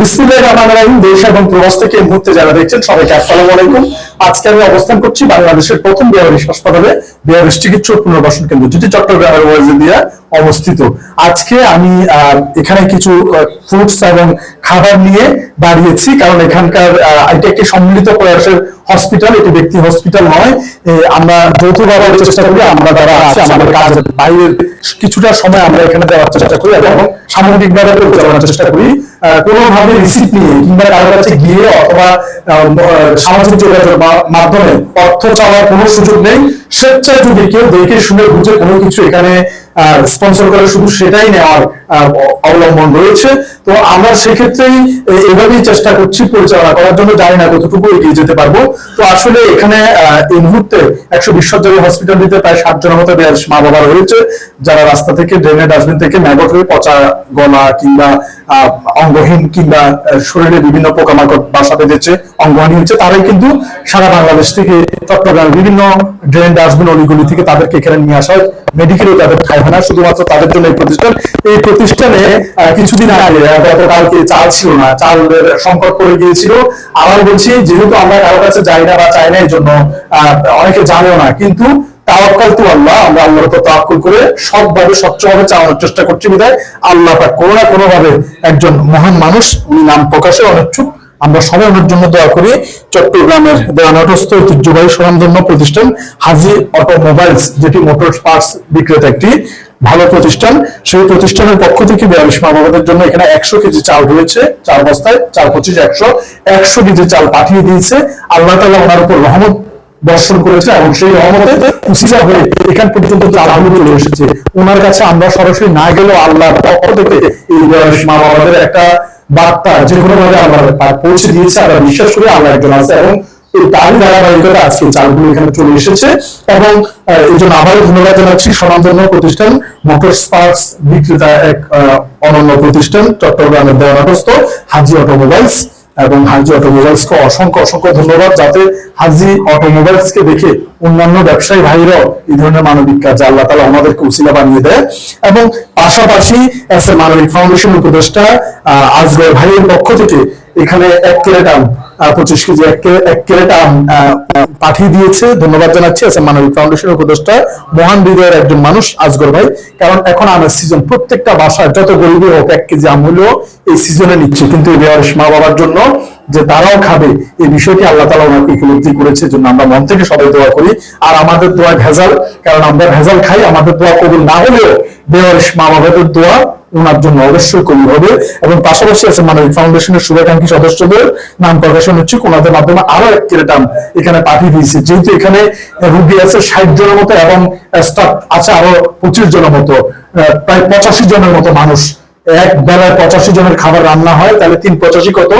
বিসমিল্লাহির রহমানির রহিম। দেশ এবং প্রবাস থেকে এই মুহূর্তে যারা দেখছেন সবাইকে আসসালামু আলাইকুম। আজকে আমি অবস্থান করছি বাংলাদেশের প্রথম বেহারিস হাসপাতালে, বেহারিস চিকিৎসা ও পুনর্বাসন কেন্দ্র, যেটি চট্টগ্রামের ওয়াজিদিয়া অবস্থিত। আজকে আমি এখানে কিছু ফ্রুটস এবং খাবার নিয়ে দাঁড়িয়েছি, কারণ এখানকার এটা একটি সম্মিলিত প্রয়াসের হসপিটাল, এটি ব্যক্তি হসপিটাল নয়। আমরা যৌথভাবে চেষ্টা করি, আমরা যারা আছে আমাদের কাজের বাইরের কিছুটা সময় আমরা এখানে দেওয়ার চেষ্টা করি এবং সামগ্রিকভাবে পরিচালনার চেষ্টা করি। কোনোভাবে রিসিপ্ট নিয়ে কিংবা কারোর কাছে গিয়ে অথবা সামাজিক যোগাযোগের মাধ্যমে অর্থ চাওয়ার কোনো সুযোগ নেই। স্বেচ্ছায় যদি কেউ দেখে শুনে বুঝে কোনো কিছু এখানে স্পন্সর করে, শুধু সেটাই নেওয়ার অবলম্বন রয়েছে। তো আমরা সেক্ষেত্রেই এভাবেই চেষ্টা করছি পরিচালনা করার জন্য, জানি না কতটুকু এগিয়ে যেতে পারবো। তো আসলে এখানে এই মুহূর্তে 120 শয্যার হসপিটালটিতে প্রায় 60 জনের মতো মা বাবা রয়েছে, যারা রাস্তা থেকে ড্রেনের ডাস্টবিন থেকে ম্যাগট হয়ে পচা গলা কিংবা অঙ্গহীন কিংবা শরীরে বিভিন্ন পোকামাকড় বাসা বেঁধেছে, অঙ্গহানি হচ্ছে, তারাই কিন্তু সারা বাংলাদেশ থেকে চট্টগ্রামের বিভিন্ন ড্রেন ডাস্টবিন অলিগলি থেকে তাদেরকে এখানে নিয়ে আসা হয়। মেডিকেলে তাদের ঠাঁই হয় না, শুধুমাত্র তাদের জন্য এই প্রতিষ্ঠানে কিছুদিন আগে গতকালকে চাল ছিল না, চালের সংকট পড়ে গিয়েছিল। আবার বলছি, যেহেতু আমরা কারোর কাছে যাই না বা চাই না, এই জন্য অনেকে জানেও না, কিন্তু তাওয়াক্কাল তু আল্লাহ, আমরা আল্লাহর উপর তাওয়াক্কুল করে সৎভাবে স্বচ্ছভাবে চাওয়ানোর চেষ্টা করছি। বিধায় আল্লাহ পাক কোনো না কোনো ভাবে একজন মহান মানুষ, উনি নাম প্রকাশে অনিচ্ছুক, আমরা সবাই ওনার জন্য দোয়া করি। চট্টগ্রামের দেওয়ানস্থ ঐতিহ্যবাহী স্বনামধন্য প্রতিষ্ঠান হাজি অটোমোবাইলস, যেটি মোটর পার্টস বিক্রেতা একটি ভালো প্রতিষ্ঠান, সেই প্রতিষ্ঠানের পক্ষ থেকে 42 মা বাবাদের জন্য এখানে 100 কেজি চাল রয়েছে, 4 বস্তায় 4 25 100 কেজি চাল পাঠিয়ে দিয়েছে। আল্লাহ তাআলা ওনার উপর রহমত দর্শন করেছে এবং সেই রহমতে উসিলা হয়ে এখান পর্যন্ত চালগুলো চলে এসেছে। ওনার কাছে আমরা সরাসরি না গেলেও আল্লাহর পক্ষ থেকে এই মা বাবাদের একটা বার্তা যে কোনো ভাবে আমরা পৌঁছে দিয়েছে। আমরা বিশ্বাস করি আল্লাহ একজন আছে এবং তারই ধারাবাহিকতা আজকে চালগুলো এখানে চলে এসেছে। এবং এই জন্য আবারও ধন্যবাদ জানাচ্ছি স্বনামধন্য প্রতিষ্ঠান মোটর পার্টস বিক্রেতা, এক অনন্য প্রতিষ্ঠান চট্টগ্রামের দেওয়ানস্থ হাজি অটোমোবাইলস, এবং হাজি অটোমোবাইলস কে অসংখ্য অসংখ্য ধন্যবাদ, যাতে হাজি অটোমোবাইলস কে দেখে অন্যান্য ব্যবসায়ী ভাইরাও এই ধরনের মানবিক কাজ আল্লাহ তাআলা আমাদেরকে উসিলা বানিয়ে দেয়। এবং পাশাপাশি মানবিক ফাউন্ডেশন উপদেষ্টা আজগর ভাইয়ের পক্ষ থেকে এখানে 1 ক্যারেট আম 25 কেজি 1 ক্যারেট আম পাঠিয়ে দিয়েছে। ধন্যবাদ জানাচ্ছি মানবিক ফাউন্ডেশন উপদেষ্টা, মহান হৃদয়ের একজন মানুষ আজগর ভাই। কারণ এখন আমের সিজন, প্রত্যেকটা বাসায় যত গরিবই হোক 1 কেজি আম হলেও এই সিজনে নিচ্ছে, কিন্তু এই বেয়ারিশ মা বাবার জন্য যে তারাও খাবে, এই বিষয়টি আল্লাহ তাআলা ওনাকে উপলব্ধি করেছে। জন্য আমরা মন থেকে সবাই দোয়া করি। আর আমাদের দোয়া ভেজাল, কারণ আমরা ভেজাল খাই, আমাদের দোয়া কবুল না হলেও বেয়ারিশ মা বাবাদের দোয়া ওনার জন্য অবশ্যই কবুল হবে। এবং পাশাপাশি মানবিক ফাউন্ডেশনের শুভাকাঙ্ক্ষী সদস্যদের নাম প্রকাশন হচ্ছে, ওনাদের মাধ্যমে আরো 1 ক্যারেট আম এখানে পাঠিয়ে দিয়েছে। যেহেতু এখানে রোগী আছে 60 জনের মতো এবং স্টাফ আছে আরো 25 জনের মতো, প্রায় 85 জনের মতো মানুষ, এক বেলায় 85 জনের খাবার রান্না হয়, তাহলে 3 85 কত?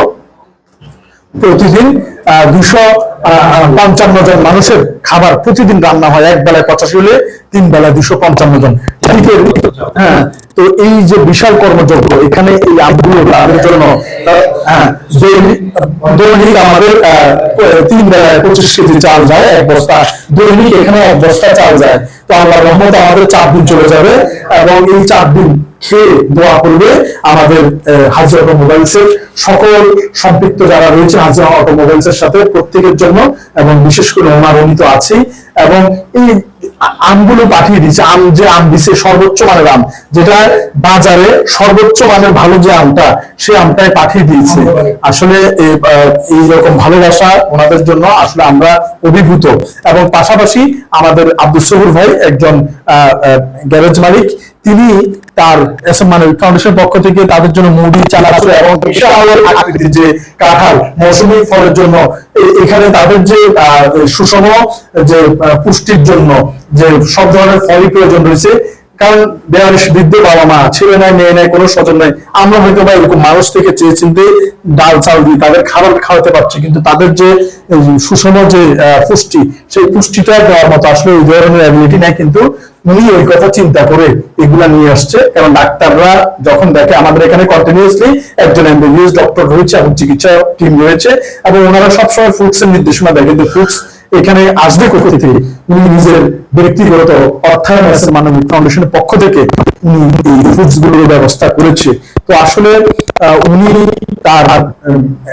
প্রতিদিন 255 জন মানুষের খাবার প্রতিদিন রান্না হয়। এক বেলায় 85 হলে 3 বেলায় 255 জন। হ্যাঁ, তো এই যে বিশাল কর্মযজ্ঞ, এখানে এই আমগুলো তাদের জন্য দৈনিক আমাদের 3 বেলায় 25 কেজি চাল যায়, 1 বস্তা দৈনিক এখানে 1 বস্তা চাল যায়। তো আল্লাহর রহমতে আমাদের 4 দিন চলে যাবে, এবং এই 4 দিন খেয়ে দোয়া করবে আমাদের হাজি অটোমোবাইলস এর সকল সম্পৃক্ত যারা রয়েছে হাজি অটোমোবাইলস এর সাথে, প্রত্যেকের জন্য, এবং বিশেষ করে ওনার উনি তো আছেই। এবং এই আমগুলো পাঠিয়ে দিচ্ছে, যে আম দিচ্ছে সর্বোচ্চ মানের আম, যেটা বাজারে সর্বোচ্চ মানের ভালো যে আমটা, সেই আমটাই পাঠিয়ে দিয়েছে। আসলে এইরকম ভালোবাসা ওনাদের জন্য আসলে আমরা অভিভূত। এবং পাশাপাশি আমাদের আব্দুল সবুর ভাই, একজন গ্যারেজ মালিক, তিনি তার মানবিক ফাউন্ডেশনের পক্ষ থেকে তাদের জন্য মুড়ি, চানাচুর এবং বিশাল আকৃতির যে কাঁঠাল মৌসুমী ফলের জন্য, এখানে তাদের যে সুষম যে পুষ্টির জন্য যে সব ধরনের ফলই প্রয়োজন রয়েছে। কারণ বেয়ারিশ বৃদ্ধ বাবা মা, ছেলে নাই মেয়ে নাই, কোনো স্বজন নাই, আমরা হয়তো বা এরকম মানুষ থেকে চেয়ে চিনতে ডাল চাল দিয়ে তাদের খাবার খাওয়াতে পারছি, কিন্তু তাদের যে সুষম যে পুষ্টি, সেই পুষ্টিটা দেওয়ার মতো আসলে ওই ধরনের অ্যাবিলিটি নাই। কিন্তু উনি ওই কথা চিন্তা করে এগুলা নিয়ে আসছে। কারণ ডাক্তাররা যখন দেখে, আমাদের এখানে কন্টিনিউয়াসলি একজন এমবিবিএস ডক্টর রয়েছে এবং চিকিৎসা টিম রয়েছে, এবং ওনারা সবসময় ফ্রুটস এর নির্দেশনা দেয়, কিন্তু ফ্রুটস এখানে আসবে কোথা থেকে? উনি নিজের ব্যক্তিগত অর্থায়ন মানবিক ফাউন্ডেশনের পক্ষ থেকে উনি এই ফুডস গুলোর ব্যবস্থা করেছে। তো আসলে উনি তার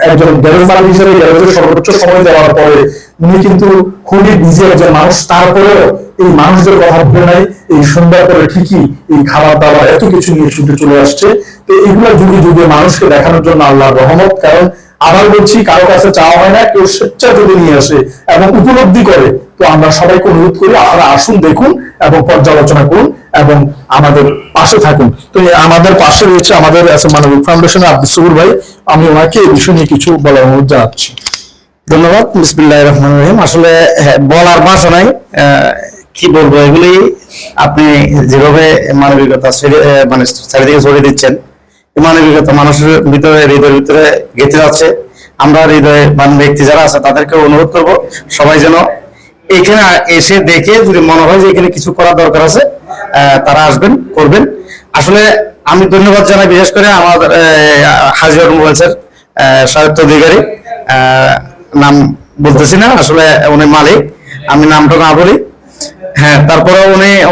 একজন গ্যারেজ মালিক হিসেবে গ্যারেজের সর্বোচ্চ সময় দেওয়ার পরে উনি কিন্তু খুবই বিজি একজন মানুষ, তারপরেও এই মানুষদের কথা ভুলে নাই, এই সুন্দর করে ঠিকই এই খাবার দাবার এত কিছু নিয়ে ছুটে চলে আসছে। তো এগুলো যুগে যুগে মানুষকে দেখানোর জন্য আল্লাহর রহমত। কারণ আবার বলছি, কারো কাছে চাওয়া হয় না, কেউ স্বেচ্ছা যদি নিয়ে আসে এবং উপলব্ধি করে, তো আমরা সবাইকে অনুরোধ করি আপনারা আসুন, দেখুন এবং পর্যালোচনা করুন এবং আমাদের পাশে থাকুন। তো আমাদের পাশে রয়েছে আমাদের মানবিক ফাউন্ডেশনের আব্দুল সবুর ভাই, আমি ওনাকে এই বিষয় নিয়ে কিছু বলার অনুরোধ জানাচ্ছি। ধন্যবাদ। বিসমিল্লাহির রহমানির রহিম। আসলে বলার ভাষা নাই, কি বলবো, এগুলি আপনি যেভাবে মানবিকতা মানে চারিদিকে ছড়িয়ে দিচ্ছেন, মানবিকতা মানুষের ভিতরে, হৃদয়ের ভিতরে গেঁথে যাচ্ছে। আমরা হৃদয়ে ব্যক্তি যারা আছে তাদেরকে অনুরোধ করব, সবাই যেন এখানে এসে দেখে যদি মনে হয় যে এখানে কিছু করার দরকার আছে, তারা আসবেন, করবেন। আসলে আমি ধন্যবাদ জানাই বিশেষ করে আমাদের হাজি মোবাইলসের স্বায়ত্ত অধিকারী, নাম বলতেছি না, আসলে উনি মালিক, আমি নামটা না বলি। হ্যাঁ, তারপরে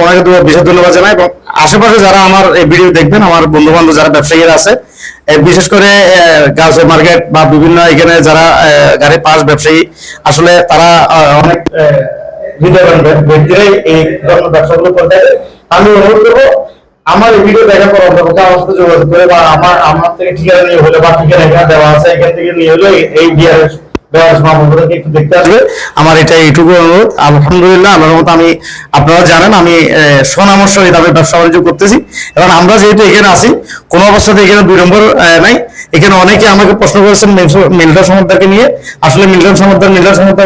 ওনাকে বিশেষ ধন্যবাদ জানাই। এবং আশেপাশে যারা আমার এই ভিডিও দেখবেন, আমার বন্ধু বান্ধব যারা ব্যবসায়ীরা আছে, বিশেষ করে গার্লস মার্কেট বা বিভিন্ন এখানে যারা গাড়ি পাস ব্যবসায়ী, আসলে তারা অনেক হৃদয়বান ব্যক্তিরাই এই ধরনের ব্যবসাগুলো করে থাকে। আমি অনুরোধ করবো, আমার এই ভিডিও দেখার পর অন্তত আমার সাথে যোগাযোগ করে বা আমার থেকে ঠিকানা নিয়ে হলে বা ঠিকানা এখানে দেওয়া আছে, এখান থেকে নিয়ে হলে এই বিয়ার একটু দেখতে আসবে। আমার এটা এইটুকু অনুরোধ। আলহামদুলিল্লাহ, আল্লাহর মতো আমি, আপনারা জানেন আমি সুনামের সহিত আমি ব্যবসা বাণিজ্য করতেছি। এবং আমরা যেহেতু এখানে আছি, কোনো অবস্থাতে এখানে 2 নম্বর নাই। এখানে অনেকে আমাকে প্রশ্ন করেছেন মিল্টন সমাদ্দারকে নিয়ে। আসলে মিল্টন সমাদ্দার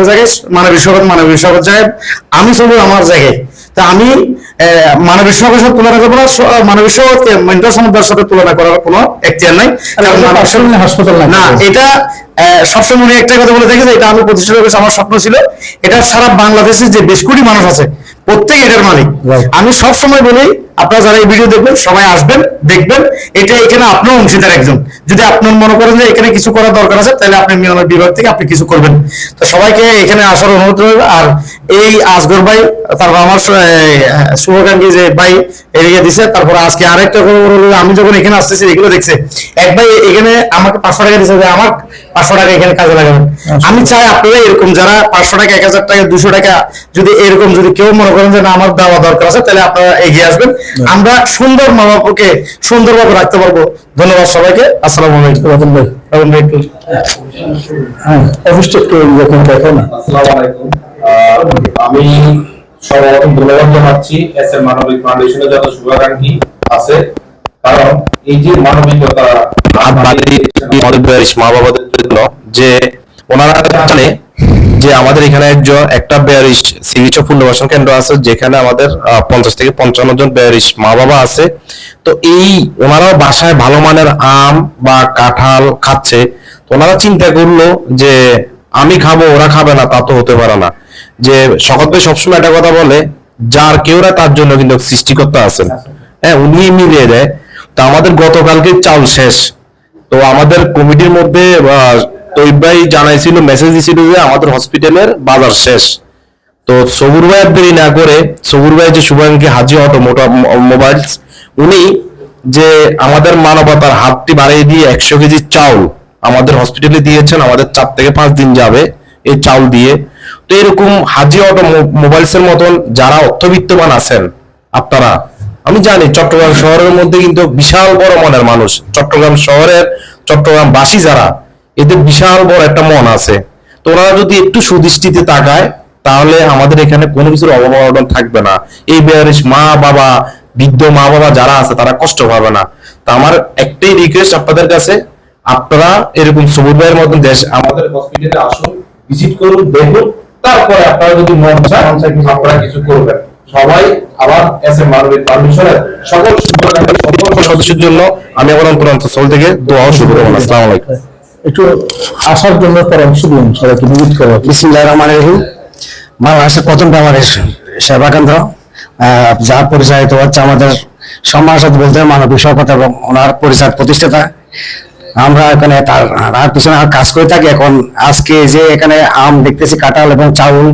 জায়গায় মানবিক সমাজ জায়গায়, আমি শুধু আমার জায়গায়। তা আমি মানবিক সমাজের সাথে তুলনা করবো না, মানবিক সমাজকে মিল্টন সমাদ্দার সাথে তুলনা করার কোনো এখতিয়ার নাই। হাসপাতাল না, এটা সবসময় উনি একটা কথা বলে থাকে যে এটা আমি প্রতিষ্ঠা করেছি, আমার স্বপ্ন ছিল। এটা সারা বাংলাদেশে যে 20 কোটি মানুষ আছে, প্রত্যেক এটার মালিক। আমি সবসময় বলি, আপনারা যারা এই ভিডিও দেখবেন সবাই আসবেন, দেখবেন। এটা এখানে আপনার অংশীদার একজন। যদি আপনার মনে করেন যে এখানে কিছু করার দরকার আছে, তাহলে আপনি নিয়মের বিভাগ থেকে আপনি কিছু করবেন। তো সবাইকে এখানে আসার অনুরোধ রইল। আর এই আসগর ভাই, তারপর আমার শুভকাঙ্ক্ষী যে ভাই এড়িয়ে দিছে, তারপর আজকে আরেকটা আমি যখন এখানে আসতেছি এগুলো দেখছে, এক ভাই এখানে আমাকে 500 টাকা দিচ্ছে যে আমার 500 টাকা এখানে কাজে লাগাবেন। আমি চাই আপনারা এরকম যারা 500 টাকা, 1000 টাকা, 200 টাকা, যদি এরকম যদি কেউ মনে করেন যে না আমার দেওয়া দরকার আছে, তাহলে আপনারা এগিয়ে আসবেন। আমরা সুন্দর মা বাবাকে সুন্দরভাবে রাখতে পারবো। ধন্যবাদ সবাইকে। আসসালামু আলাইকুম। রতন ভাই একটু অফিসটা একটু দেখো না। আসসালামু আলাইকুম। আমি সর্বপ্রথম ধন্যবাদ জানাচ্ছি এসএম মানবিক ফাউন্ডেশনের যত শুভাকাঙ্ক্ষী আছে, কারণ এই যে মানবিকতা মা বাবাদের জন্য, যে ওনারা জানে যে আমাদের এখানে একটা বেয়ারিস্ট সিরিজ পুনর্বাসন কেন্দ্র আছে, যেখানে আমাদের 50 থেকে 55 জন বেয়ারিস্ট মা বাবা আছে। তো এই ওনারাও বাসায় ভালো মানের আম বা কাঁঠাল খাচ্ছে। তো ওনারা চিন্তা করলো যে আমি খাবো, ওরা খাবে না, তা তো হতে পারে না। যে শকত ভাই সবসময় একটা কথা বলে, যার কেউরা তার জন্য কিন্তু সৃষ্টিকর্তা আছেন। হ্যাঁ, উনি মিলিয়ে দেয়। তো আমাদের গতকালকে চাল শেষ। তো আমাদের কমিটির মধ্যে তৈব ভাই জানাইছিল, মেসেজ দিছিল যে আমাদের হসপিটালের বাজার শেষ। তো সবুর ভাই দেরি না করে, সবুর ভাই যে শুভাঙ্গী হাজি অটোমোবাইলস, উনি যে আমাদের মানবতার হাতটি বাড়িয়ে দিয়ে 100 কেজি চাউল আমাদের হসপিটালে দিয়েছেন। আমাদের 4 থেকে 5 দিন যাবে এই চাউল দিয়ে। তো এরকম হাজি অটোমোবাইলস এর মতন যারা অর্থবিত্তবান আছেন আপনারা, আমি জানি চট্টগ্রাম শহরের মধ্যে কিন্তু বিশাল বড় মনের মানুষ, চট্টগ্রামবাসী যারা, এদের বিশাল বড় একটা মন আছে। তো ওরা যদি একটু সুদৃষ্টিতে তাকায়, তাহলে আমাদের এখানে কোনো কিছুর অভাব থাকবে না। এই বেয়ারিশ মা বাবা, বৃদ্ধ মা বাবা যারা আছে, তারা কষ্ট পাবে না। তা আমার একটাই রিকোয়েস্ট আপনাদের কাছে, আপনারা এরকম সবুজ ভাইয়ের মতন দেশ আমাদের হসপিটালে আসুন, ভিজিট করুন, দেখুন, তারপরে আপনারা যদি মন চায় আপনারা কিছু করবেন। সবাই আবার এসএম মানবিক ফাউন্ডেশনের সকল সদস্যের জন্য আমি আমার অন্তরস্থল থেকে দোয়া ও শুভকামনা। আসসালামু আলাইকুম। একটু আসার জন্য পরামর্শ দিন সবাইকে ভিজিট করার। বিসমিল্লাহির রহমানির রহিম। বাংলাদেশের প্রথম ব্যবহারের সেবা কেন্দ্র, যা পরিচালিত হচ্ছে আমাদের সম্মানের সাথে বলতে মানবিক সভাপতি এবং ওনার পরিচয় প্রতিষ্ঠাতা আমরা এখানে তার পিছনে কাজ করে থাকি। এখন আজকে যে এখানে আম দেখতেছি, কাঁঠাল এবং চাউল,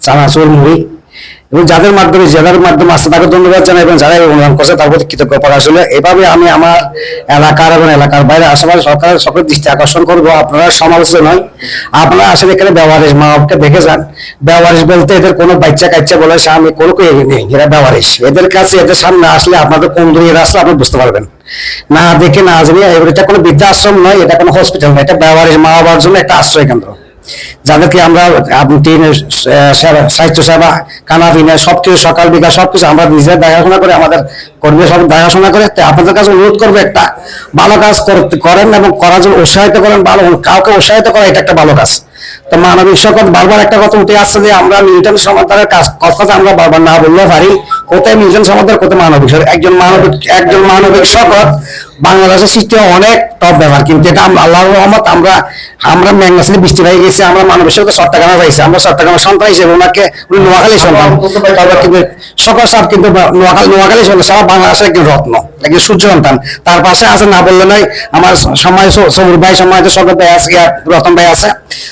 চানাচুর, মুড়ি, এবং যাদের মাধ্যমে আসছে তাকে ধন্যবাদ জানাই, এবং যারা এই অনুদান করছে তার প্রতি কৃতজ্ঞ প্রকাশ হলো। এভাবে আমি আমার এলাকার এবং এলাকার বাইরে আশেপাশে সকলের দৃষ্টি আকর্ষণ করবো। আপনারা সমালোচিত নয়, আপনারা আসলে এখানে ব্যবহারিস মা বাপকে দেখে যান। ব্যবহারিস বলতে এদের কোনো বাচ্চা কাচ্চা বলে আমি কোনো নেই, এরা ব্যবহারিস। এদের কাছে এদের সামনে আসলে আপনাদের কোন দূরে আসলে আপনি বুঝতে পারবেন। না দেখে না জানিয়ে, এটা কোনো বৃদ্ধাশ্রম নয়, এটা কোনো হসপিটাল নয়, এটা ব্যবহারিস মা বাবার জন্য একটা আশ্রয় কেন্দ্র, যাদেরকে আমরা স্বাস্থ্য সেবা, খানা পিনা সবকিছু, সকাল বিকাল সবকিছু আমরা নিজেরা দেখাশোনা করে, আমাদের কর্মী সব দেখাশোনা করে। আপনাদের কাছে অনুরোধ করবো, একটা ভালো কাজ করেন এবং করার জন্য উৎসাহিত করেন। ভালো কাউকে উৎসাহিত করা এটা একটা ভালো কাজ। তো মানবিক শকত বারবার একটা কথা উঠে আসছে যে আমরা মিল্টন সমাদারের কথা আমরা বারবার না বললেও পারি, কোথায় মিল্টন সমাদার, কোথায় মানবিক একজন মানবিক শকত বাংলাদেশের সৃষ্টি অনেক টপ ব্যাপার। কিন্তু এটা আল্লাহর রহমত, আমরা মেঘনাশিনী বৃষ্টি হয়ে গেছি, আমরা মানবিক শকত চট্টগ্রামে পাইছি, আমরা চট্টগ্রামের সন্তান হিসেবে ওনাকে উনি নোয়াখালী সন্তান। তবে কিন্তু সকল সাহেব কিন্তু নোয়াখালী সন্তান, সারা বাংলাদেশের একজন রত্ন, একজন সূর্য সন্তান। তার পাশে আছে না বললে নয়, আমার সম্মানিত সবুর ভাই, সম্মানিত শকত ভাই আছে, রতন ভাই আছে।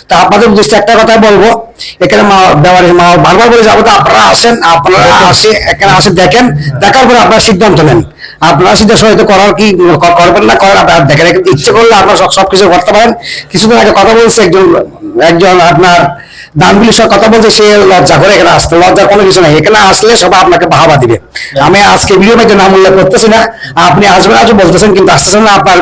তা আপনাদের উদ্দেশ্যে একটা কথা বলবো, এখানে মা বারবার বলে যাবো, আপনারা আসেন, আপনারা এখানে আসে দেখেন, দেখার পরে আপনারা সিদ্ধান্ত নেন। আপনারা সিদ্ধান্ত হয়তো করার কি করবেন না করার আপনারা দেখেন, ইচ্ছে করলে আপনারা সবকিছু করতে পারেন। কিছুদিন আগে কথা বলছে একজন আপনার দানগুলির সঙ্গে কথা বলতে, সে লজ্জা করে এখানে আসতে। লজ্জার কোনো কিছু নেই, এখানে আসলে সবাই আপনাকে বাহাবা দিবে। আমি আজকে ভিডিও মধ্যে নাম উল্লেখ করতেছি না, আপনি আসবেন আজও বলতেছেন কিন্তু আসতেছেন না। আপনার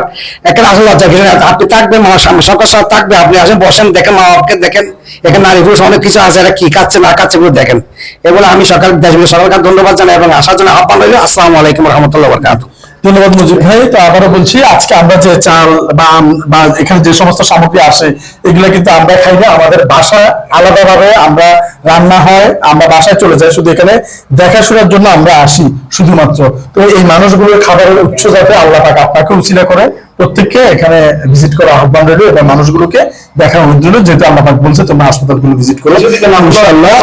এখানে আসলে লজ্জা কিছু নেই, আপনি থাকবেন আমার সামনে, সরকার সব থাকবে, আপনি আসেন, বসেন, দেখেন মা বাপকে দেখেন। এখানে নারী পুরুষ অনেক কিছু আছে, এরা কি খাচ্ছে না খাচ্ছে এগুলো দেখেন। এগুলো আমি সরকারকে ধন্যবাদ জানাই এবং আসার জন্য আহ্বান রইল। আসসালামু আলাইকুম রহমতুল্লাহ বরকাতুহু। ধন্যবাদ মজিদ ভাই। তো আবারও বলছি, আজকে আমরা যে চাল বা এখানে যে সমস্ত সামগ্রী আসে, এগুলো কিন্তু আমরা খাই না, আমাদের বাসায় আলাদাভাবে আমরা রান্না হয়, আমরা বাসায় চলে যাই, শুধু এখানে দেখাশোনার জন্য আমরা আসি শুধুমাত্র। তো এই মানুষগুলোর খাবারের উৎস যাতে আল্লাহ পাক আপনাকে উছিলা করে, প্রত্যেককে এখানে ভিজিট করা আহ্বান রইল এবং মানুষগুলোকে দেখার অনুরোধ রইল, যেহেতু আল্লাহ পাক বলছে তোমরা হাসপাতালগুলো ভিজিট করো। ইনশাআল্লাহ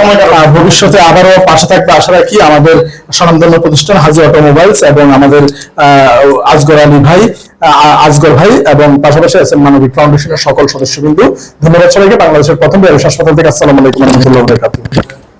ভবিষ্যতে আবারও পাশে থাকবে আশা রাখি আমাদের স্বনামধন্য প্রতিষ্ঠান হাজি অটোমোবাইলস এবং আমাদের আজগর ভাই এবং পাশাপাশি এসএম মানবিক ফাউন্ডেশনের সকল সদস্যবৃন্দ। ধন্যবাদ সবাইকে। বাংলাদেশের প্রথম হাসপাতাল থেকে আসসালামু আলাইকুম ওয়া রাহমাতুল্লাহি ওয়া বারাকাতুহু।